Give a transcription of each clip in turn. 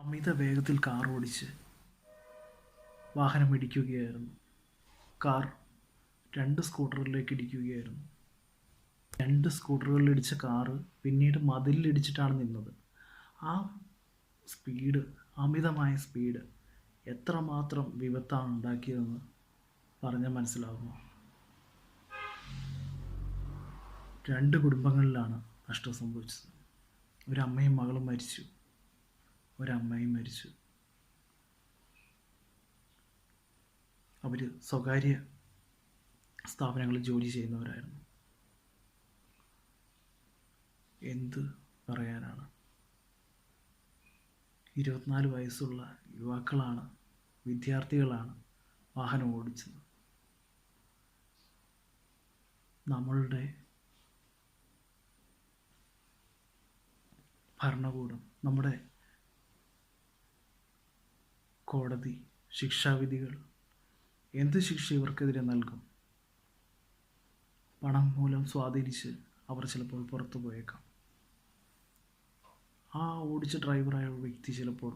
അമിത വേഗത്തിൽ കാർ ഓടിച്ച് വാഹനം ഇടിക്കുകയായിരുന്നു. കാർ 2 സ്കൂട്ടറിലേക്ക് ഇടിക്കുകയായിരുന്നു. 2 സ്കൂട്ടറുകളിലിടിച്ച കാറ് പിന്നീട് മതിലിലിടിച്ചിട്ടാണ് നിന്നത്. ആ സ്പീഡ്, അമിതമായ സ്പീഡ് എത്രമാത്രം വിപത്താണ് ഉണ്ടാക്കിയതെന്ന് പറഞ്ഞാൽ മനസ്സിലാകുമോ? 2 കുടുംബങ്ങളിലാണ് നഷ്ടം സംഭവിച്ചത്. ഒരമ്മയും മകളും മരിച്ചു. ഒരമ്മയും മരിച്ചു. അവർ സ്വകാര്യ സ്ഥാപനങ്ങളിൽ ജോലി ചെയ്യുന്നവരായിരുന്നു. എന്ത് പറയാനാണ്? 24 വയസ്സുള്ള യുവാക്കളാണ്, വിദ്യാർത്ഥികളാണ് വാഹനം ഓടിച്ചത്. നമ്മളുടെ ഭരണകൂടം, നമ്മുടെ കോടതി, ശിക്ഷാവിധികൾ എന്ത് ശിക്ഷ ഇവർക്കെതിരെ നൽകും? പണം മൂലം സ്വാധീനിച്ച് അവർ ചിലപ്പോൾ പുറത്തു പോയേക്കാം. ആ ഓടിച്ച ഡ്രൈവറായ വ്യക്തി ചിലപ്പോൾ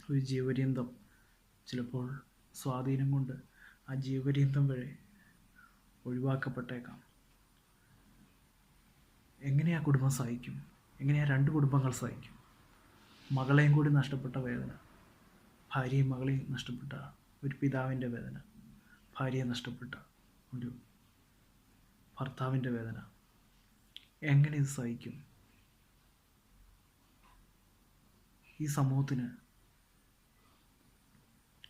ഒരു ജീവപര്യന്തം, ചിലപ്പോൾ സ്വാധീനം കൊണ്ട് ആ ജീവപര്യന്തം വരെ ഒഴിവാക്കപ്പെട്ടേക്കാം. എങ്ങനെയാ കുടുംബം സഹിക്കും? എങ്ങനെയാ 2 കുടുംബങ്ങൾ സഹിക്കും? മകളെയും കൂടി നഷ്ടപ്പെട്ട വേദന, ഭാര്യയും മകളെയും നഷ്ടപ്പെട്ട ഒരു പിതാവിൻ്റെ വേദന, ഭാര്യയെ നഷ്ടപ്പെട്ട ഒരു ഭർത്താവിൻ്റെ വേദന, എങ്ങനെ ഇത് സഹിക്കും? ഈ സമൂഹത്തിന്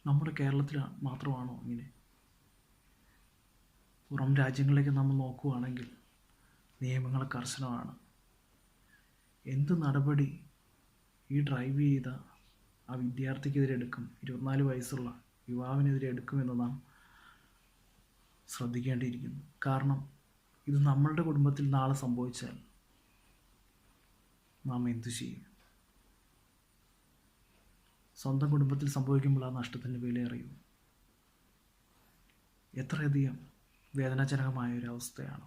നമ്മുടെ കേരളത്തിൽ മാത്രമാണോ ഇങ്ങനെ? പുറം രാജ്യങ്ങളിലേക്ക് നമ്മൾ നോക്കുകയാണെങ്കിൽ നിയമങ്ങൾ കർശനമാണ്. എന്ത് നടപടി ഈ ഡ്രൈവ് ചെയ്ത ആ വിദ്യാർത്ഥിക്കെതിരെ എടുക്കും, 24 വയസ്സുള്ള യുവാവിനെതിരെ എടുക്കുമെന്ന് നാം ശ്രദ്ധിക്കേണ്ടിയിരിക്കുന്നു. കാരണം ഇത് നമ്മളുടെ കുടുംബത്തിൽ നാളെ സംഭവിച്ചാൽ നാം എന്തു ചെയ്യും? സ്വന്തം കുടുംബത്തിൽ സംഭവിക്കുമ്പോൾ ആ നഷ്ടത്തിൻ്റെ വില അറിയും. എത്രയധികം വേദനാജനകമായ ഒരു അവസ്ഥയാണ്.